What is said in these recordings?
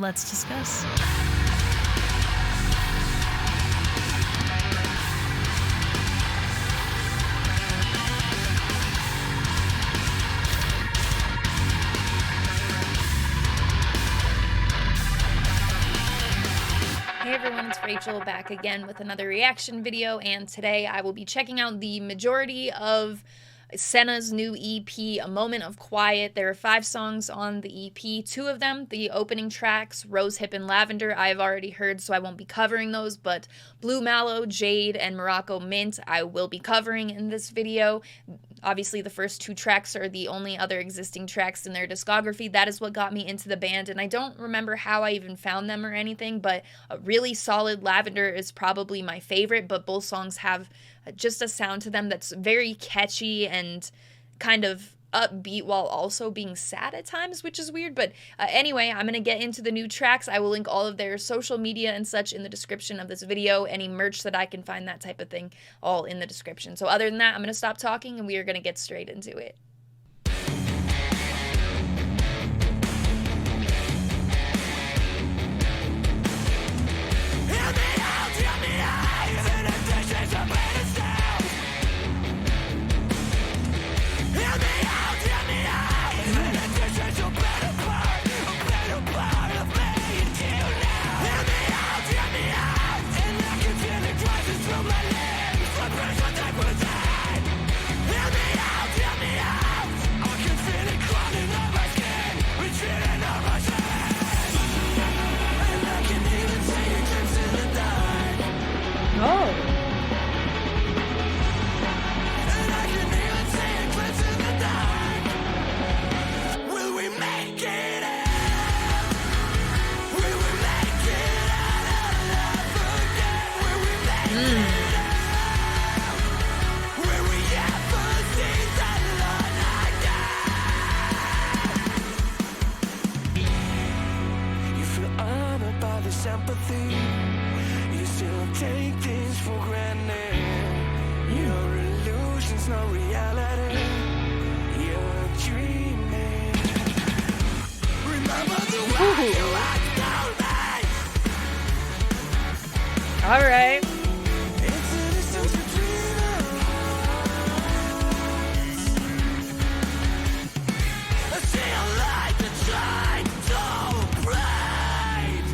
Let's discuss. Hey everyone, it's Rachel back again with another reaction video, and today I will be checking out the majority of Senna's new EP, A Moment of Quiet. There are 5 songs on the EP. 2 of them, the opening tracks, Rosehip and Lavender, I've already heard, so I won't be covering those, but Blue Mallow, Jade, and Morocco Mint, I will be covering in this video. Obviously, the first 2 tracks are the only other existing tracks in their discography. That is what got me into the band, and I don't remember how I even found them or anything, but a really solid. Lavender is probably my favorite, but both songs have just a sound to them that's very catchy and kind of upbeat while also being sad at times, which is weird. But anyway, I'm going to get into the new tracks. I will link all of their social media and such in the description of this video, any merch that I can find, that type of thing, all in the description. So other than that, I'm going to stop talking and we are going to get straight into it. Sympathy, you still take things for granted. Your illusion's no reality. You're dreaming. Remember the way you act down me. All right. It's a distance between us. I see a light that shines so bright.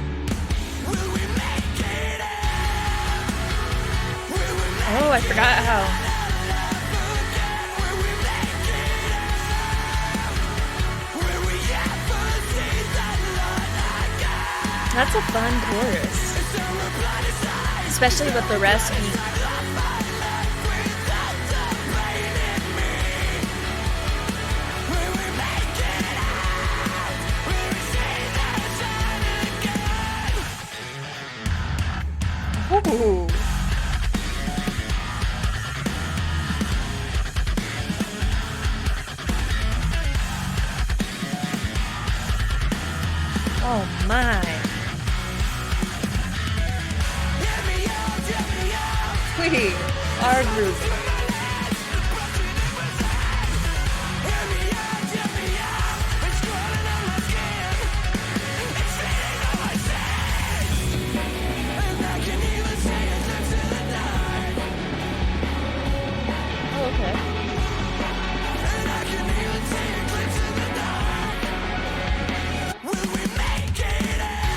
Will we make it out? Will we make Oh, I forgot how. Will we make it out? Will we ever see that light again? That's a fun chorus, Is there a brighter side? especially with the rest being. Of my life without the pain in me. Will we make it out? Will we see that sun again? Ooh. Oh my. Get me out, get me out. We are groovy. Get me out, get me out. It's crawling on my skin. It's feeding on my sense. And I can even see it lips in the night. Oh, okay. And I can even see it lips in the night. Will we make it out?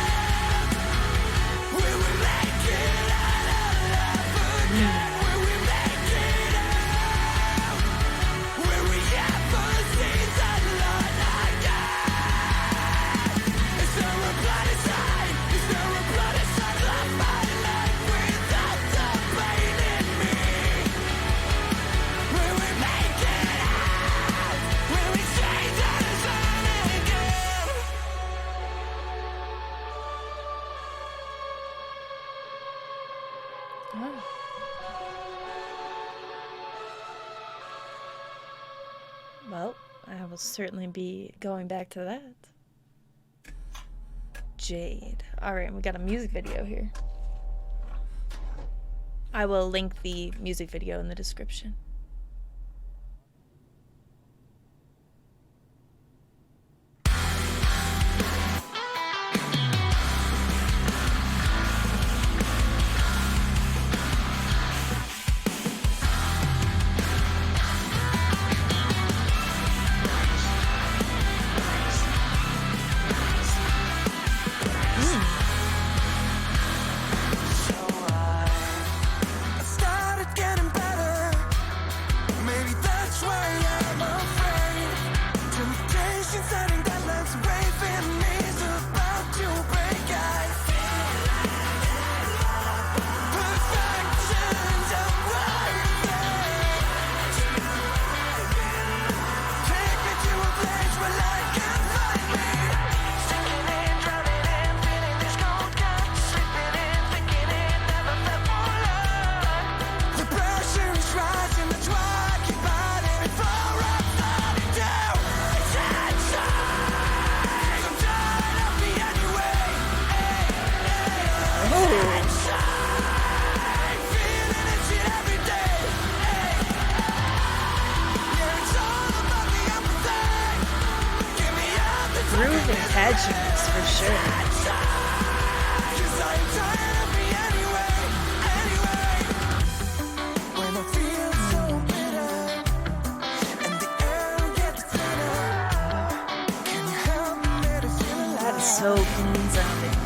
Will we make it out alive again? Will we make it out? Will we ever see that light again? Is there a brighter side? Is there a brighter side of my life without the pain in me? Will we make it out? Will we see that sun again? Oh. Well, I will certainly be going back to that. Jade. Alright, we got a music video here. I will link the music video in the description. sure. That is so clean sounding.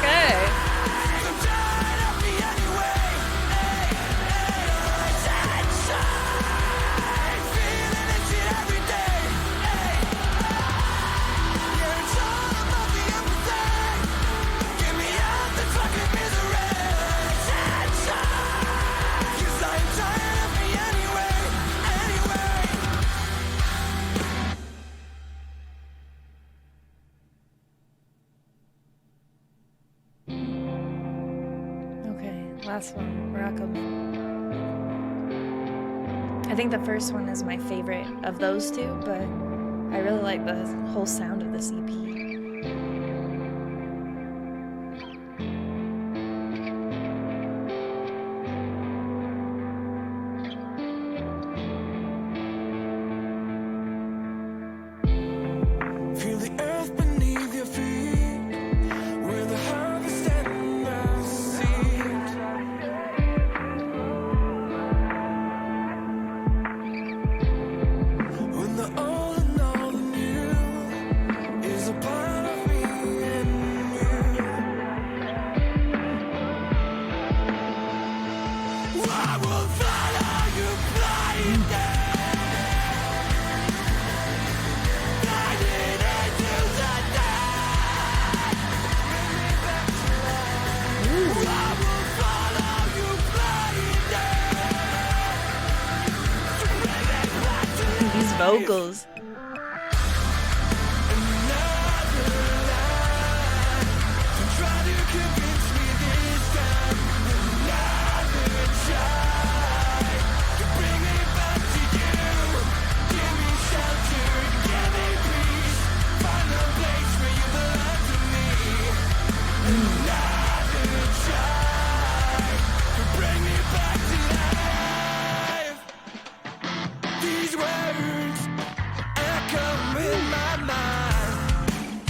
Okay. Last one, Rock 'em. I think the first one is my favorite of those two, but I really like the whole sound of this EP. Feel the earth beneath your feet, where the harvest and the seed. When the old and all the new is a part of me and you. I will follow you blindly. These vocals. These words echo in my mind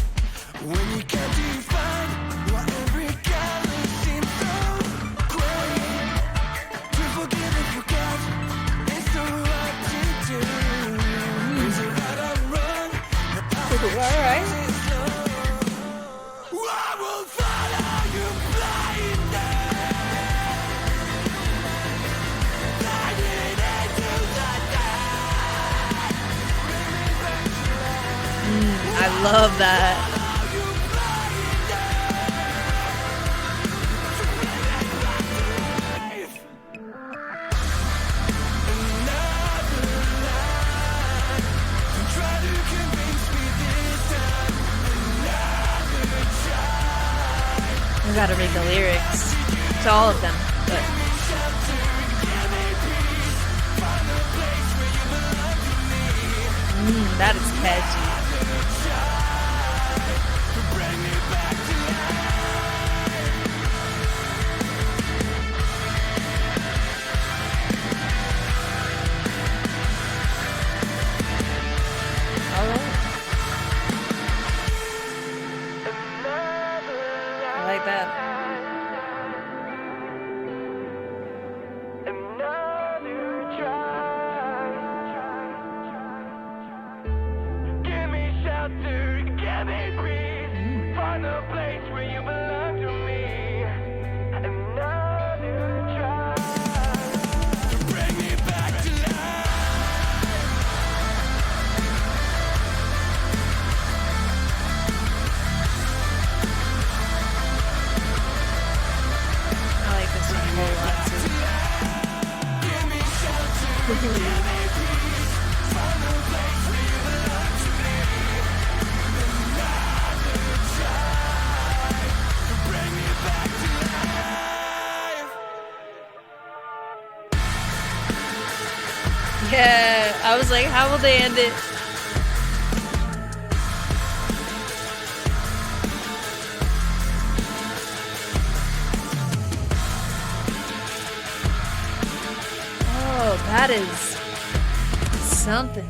when you can't define why every color seems so great. To forgive and forget is so hard to do. Is it right or wrong? Alright. I will follow you blindly. I love that. Try to convince me this time. gotta read the lyrics to all of them, but that is catchy. I like that. I like this one a whole lot Yeah, I was like, how will they end it? Oh, that is something.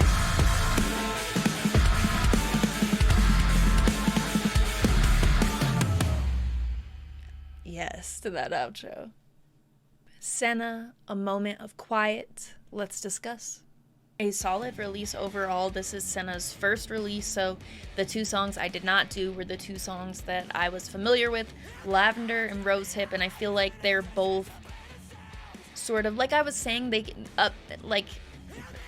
Yes, to that outro. Senna, A Moment of Quiet. Let's discuss. A solid release overall. This is Senna's first release, so the two songs I did not do were the two songs that I was familiar with, Lavender and Rosehip, and I feel like they're both sort of, like I was saying, they like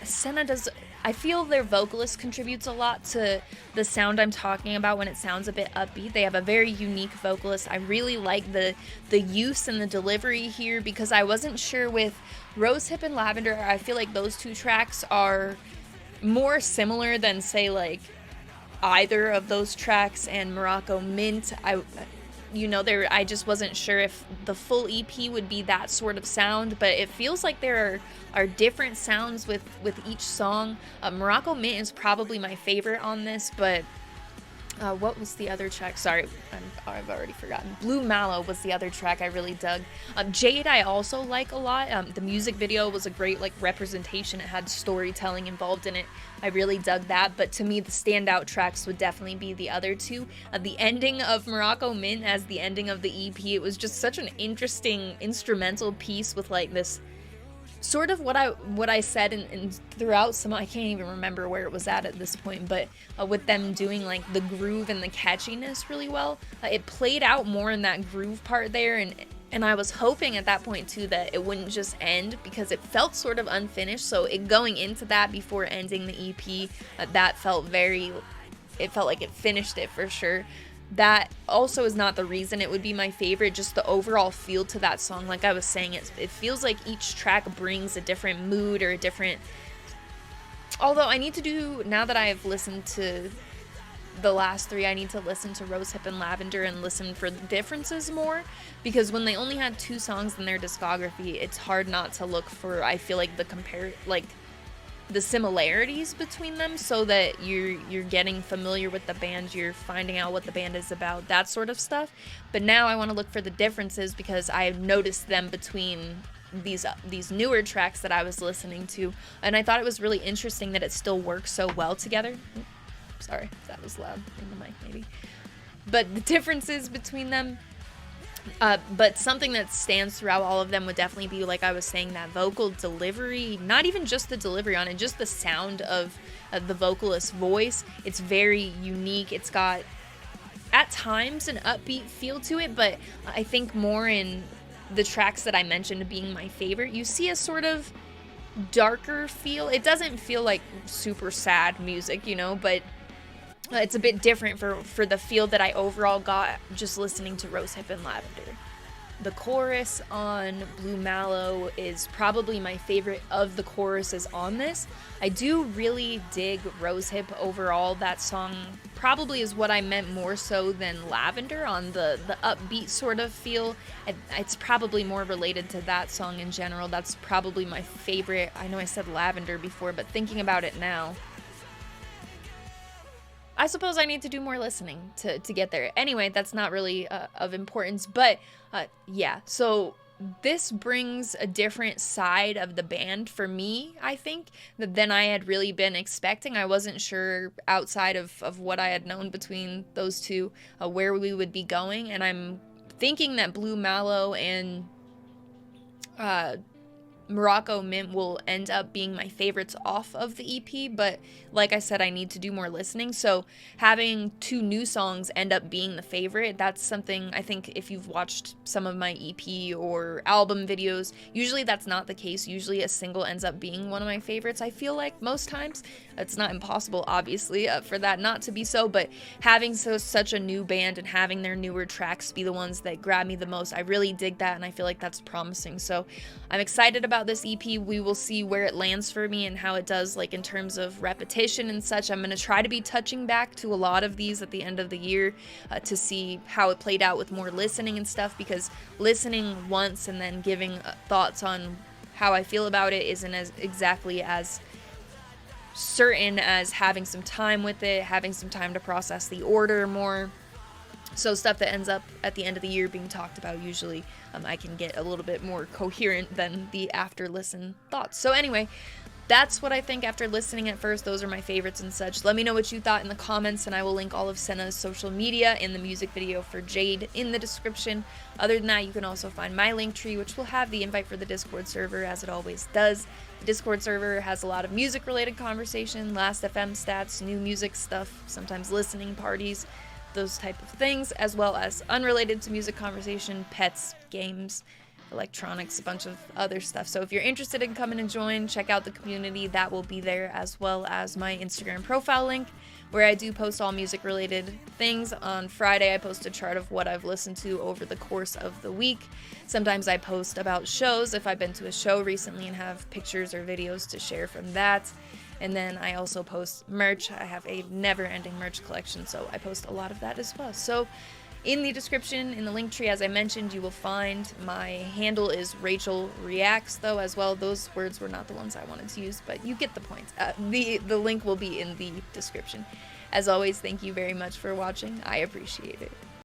Senna does, I feel their vocalist contributes a lot to the sound I'm talking about when it sounds a bit upbeat. They have a very unique vocalist. I really like the use and the delivery here, because I wasn't sure with Rosehip and Lavender. I feel like those two tracks are more similar than, say, like either of those tracks and Morocco Mint. I just wasn't sure if the full EP would be that sort of sound, but it feels like there are different sounds with each song. Morocco Mint is probably my favorite on this, but what was the other track? Sorry, I've already forgotten. Blue Mallow was the other track I really dug. Jade I also like a lot. The music video was a great representation. It had storytelling involved in it. I really dug that, but to me the standout tracks would definitely be the other two. The ending of Morocco Mint as the ending of the EP, it was just such an interesting instrumental piece with this sort of what I said and throughout some, I can't even remember where it was at this point, but with them doing the groove and the catchiness really well. It played out more in that groove part there, and I was hoping at that point too that it wouldn't just end, because it felt sort of unfinished. So going into that before ending the EP, that felt it felt like it finished it for sure. That also is not the reason it would be my favorite, just the overall feel to that song. Like I was saying, it feels like each track brings a different mood or a different... Although I need to do, now that I've listened to the last three, I need to listen to Rosehip and Lavender and listen for the differences more, because when they only had two songs in their discography, it's hard not to look for, I feel like, the similarities between them, so that you're getting familiar with the band, you're finding out what the band is about, that sort of stuff. But now I want to look for the differences, because I noticed them between these newer tracks that I was listening to, and I thought it was really interesting that it still works so well together. Sorry, that was loud in the mic maybe. But the differences between them, but something that stands throughout all of them would definitely be, like I was saying, that vocal delivery. Not even just the delivery on it, just the sound of the vocalist's voice. It's very unique. It's got, at times, an upbeat feel to it, but I think more in the tracks that I mentioned being my favorite, you see a sort of darker feel. It doesn't feel like super sad music, but it's a bit different for the feel that I overall got just listening to Rosehip and Lavender. The chorus on Blue Mallow is probably my favorite of the choruses on this. I do really dig Rosehip overall. That song probably is what I meant more so than Lavender on the upbeat sort of feel. It's probably more related to that song in general. That's probably my favorite. I know I said Lavender before, but thinking about it now, I suppose I need to do more listening to get there. Anyway, that's not really of importance, but yeah, so this brings a different side of the band for me, I think, than I had really been expecting. I wasn't sure outside of what I had known between those two where we would be going, and I'm thinking that Blue Mallow and Morocco Mint will end up being my favorites off of the EP, but like I said, I need to do more listening, so having two new songs end up being the favorite, that's something I think if you've watched some of my EP or album videos, usually that's not the case. Usually a single ends up being one of my favorites, I feel like, most times. It's not impossible, obviously, for that not to be so, but having such a new band and having their newer tracks be the ones that grab me the most, I really dig that, and I feel like that's promising, so I'm excited about this EP. We will see where it lands for me and how it does, like in terms of repetition and such. I'm going to try to be touching back to a lot of these at the end of the year to see how it played out with more listening and stuff, because listening once and then giving thoughts on how I feel about it isn't as exactly as certain as having some time with it, having some time to process the order more. So stuff that ends up at the end of the year being talked about, usually I can get a little bit more coherent than the after listen thoughts. So anyway, that's what I think after listening at first. Those are my favorites and such. Let me know what you thought in the comments, and I will link all of Senna's social media and the music video for Jade in the description. Other than that, you can also find my link tree, which will have the invite for the Discord server, as it always does. The Discord server has a lot of music related conversation, Last FM stats, new music stuff, sometimes listening parties, those type of things, as well as unrelated to music conversation, pets, games, electronics, a bunch of other stuff. So if you're interested in coming and join, check out the community. That will be there, as well as my Instagram profile link, where I do post all music related things. On Friday, I post a chart of what I've listened to over the course of the week. Sometimes I post about shows, if I've been to a show recently and have pictures or videos to share from that. And then I also post merch. I have a never-ending merch collection, so I post a lot of that as well. So in the description, in the link tree, as I mentioned, you will find my handle is Rachel Reacts, though, as well. Those words were not the ones I wanted to use, but you get the point. The link will be in the description. As always, thank you very much for watching. I appreciate it.